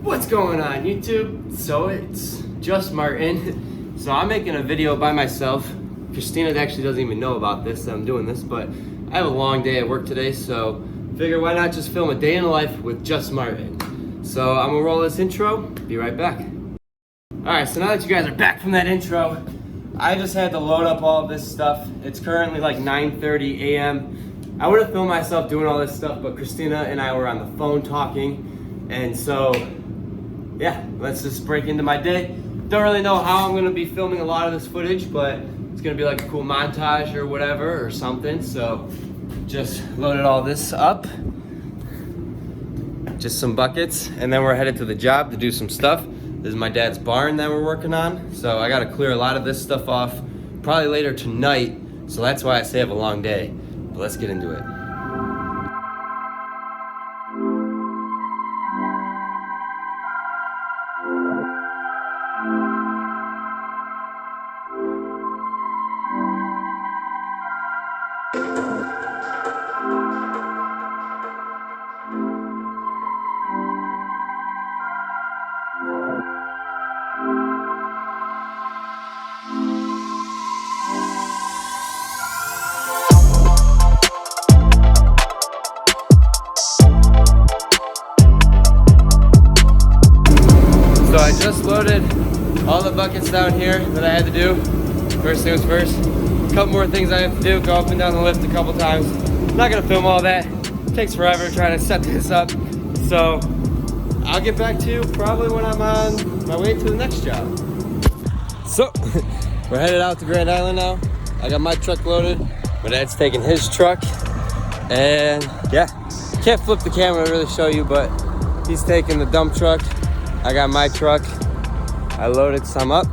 What's going on YouTube? So it's just Martin. So I'm making a video by myself. Christina actually doesn't even know about this, that I'm doing this, but I have a long day at work today, so figure why not just film a day in the life with just Martin. So I'm gonna roll this intro, be right back. Alright, so now that you guys are back from that intro, I just had to load up all of this stuff. It's currently like 9:30 a.m. I would have filmed myself doing all this stuff, but Christina and I were on the phone talking, and so yeah, let's just break into my day. Don't really know how I'm gonna be filming a lot of this footage, but it's gonna be like a cool montage or whatever or something. So just loaded all this up, just some buckets, and then we're headed to the job to do some stuff. This is my dad's barn that we're working on, so I gotta clear a lot of this stuff off probably later tonight, so that's why I say I have a long day. But let's get into it. So I just loaded all the buckets down here that I had to do. First things first, a couple more things I have to do, go up and down the lift a couple times. I'm not gonna film all that, it takes forever trying to set this up. So I'll get back to you probably when I'm on my way to the next job. So we're headed out to Grand Island now. I got my truck loaded, my dad's taking his truck, and yeah, can't flip the camera to really show you, but he's taking the dump truck. I got my truck. I loaded some up.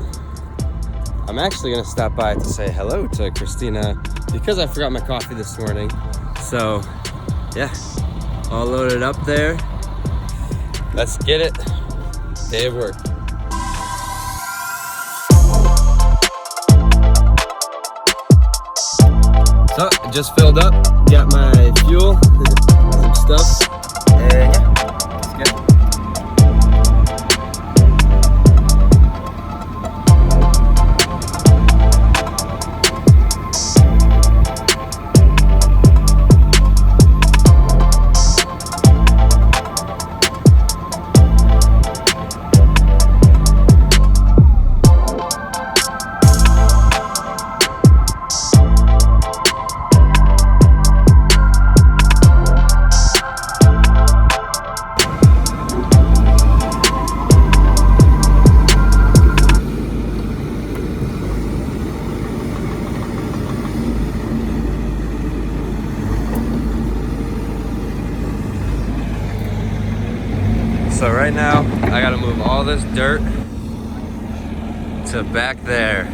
I'm actually gonna stop by to say hello to Christina because I forgot my coffee this morning. So yeah, all loaded up there. Let's get it. Day of work. So I just filled up, got my fuel, some stuff, and yeah, let's get it. So right now, I gotta move all this dirt to back there.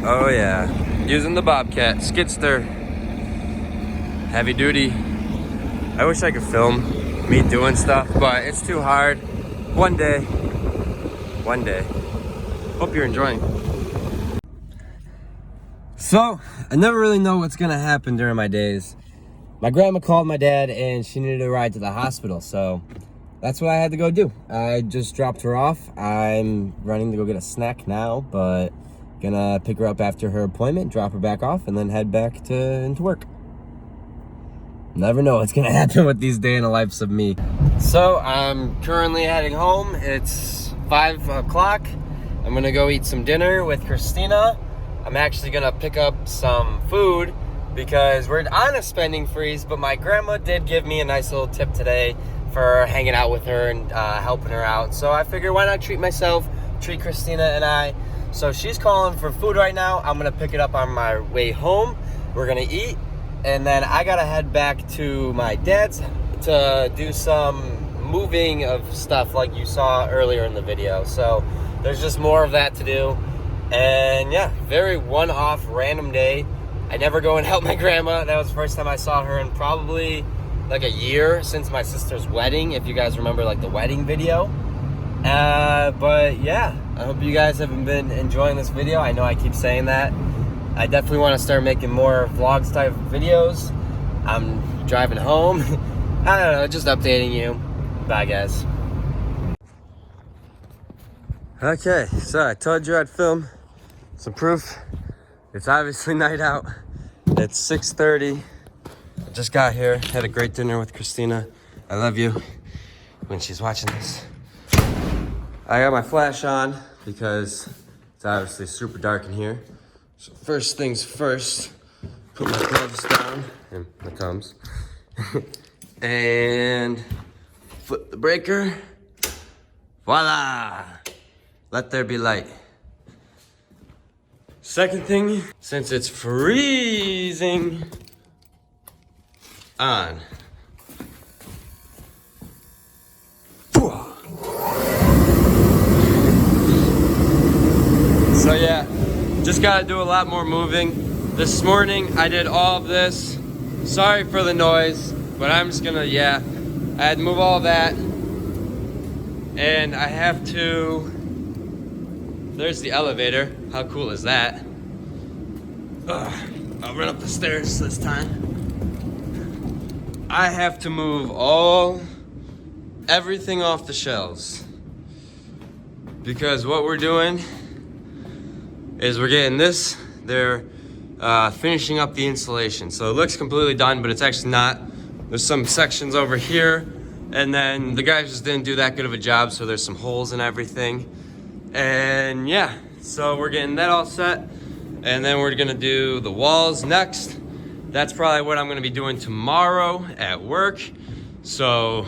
Oh yeah, using the Bobcat, skidster, heavy duty. I wish I could film me doing stuff, but it's too hard. One day. Hope you're enjoying. So, I never really know what's gonna happen during my days. My grandma called my dad and she needed a ride to the hospital, so that's what I had to go do. I just dropped her off. I'm running to go get a snack now, but gonna pick her up after her appointment, drop her back off, and then head back into work. Never know what's gonna happen with these day in the lives of me. So I'm currently heading home. It's 5 o'clock. I'm gonna go eat some dinner with Christina. I'm actually gonna pick up some food because we're on a spending freeze, but my grandma did give me a nice little tip today for hanging out with her and helping her out. So I figured why not treat myself, treat Christina and I. So she's calling for food right now. I'm gonna pick it up on my way home. We're gonna eat, and then I gotta head back to my dad's to do some moving of stuff like you saw earlier in the video. So there's just more of that to do. And yeah, very one-off random day. I never go and help my grandma. That was the first time I saw her in probably like a year since my sister's wedding, if you guys remember like the wedding video. But yeah, I hope you guys have been enjoying this video. I know I keep saying that. I definitely want to start making more vlogs type videos. I'm driving home. I don't know, just updating you. Bye, guys. Okay, so I told you I'd film some proof. It's obviously night out. It's 6:30. I just got here, had a great dinner with Christina. I love you when she's watching this. I got my flash on because it's obviously super dark in here. So first things first, put my gloves down and my thumbs. And flip the breaker. Voila! Let there be light. Second thing, since it's freezing, on. So yeah, just gotta do a lot more moving. This morning I did all of this. Sorry for the noise, but I'm just gonna, I had to move all that. And I have to, there's the elevator. How cool is that? I'll run up the stairs this time. I have to move everything off the shelves. Because what we're doing is we're getting this, they're finishing up the insulation. So it looks completely done, but it's actually not. There's some sections over here, and then the guys just didn't do that good of a job, so there's some holes and everything. And yeah, so we're getting that all set, and then we're gonna do the walls next. That's probably what I'm gonna be doing tomorrow at work. So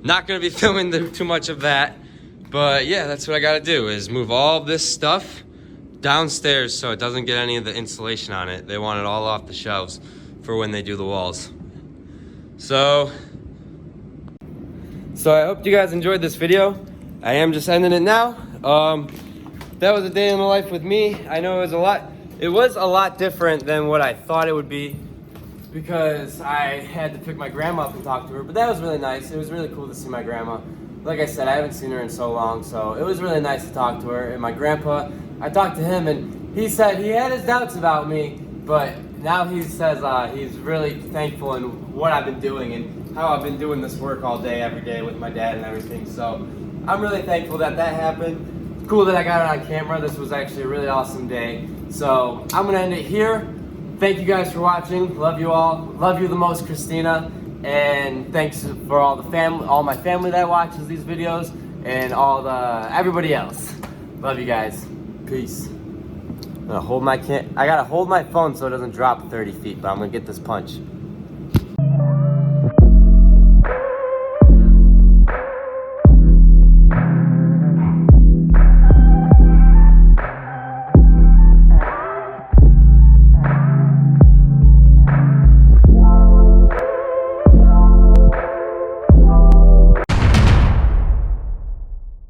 not gonna be filming too much of that, but yeah, that's what I gotta do, is move all of this stuff downstairs so it doesn't get any of the insulation on it. They want it all off the shelves for when they do the walls. So I hope you guys enjoyed this video. I am just ending it now. That was a day in the life with me. I know it was a lot different than what I thought it would be, because I had to pick my grandma up and talk to her, but that was really nice. It was really cool to see my grandma. Like I said, I haven't seen her in so long, so it was really nice to talk to her. And my grandpa, I talked to him, and he said he had his doubts about me, but now he says he's really thankful in what I've been doing and how I've been doing this work all day, every day with my dad and everything. So I'm really thankful that happened. It's cool that I got it on camera. This was actually a really awesome day. So I'm gonna end it here. Thank you guys for watching. Love you all. Love you the most, Christina. And thanks for all my family that watches these videos, and everybody else. Love you guys. Peace. I gotta hold my phone so it doesn't drop 30 feet, but I'm gonna get this punch.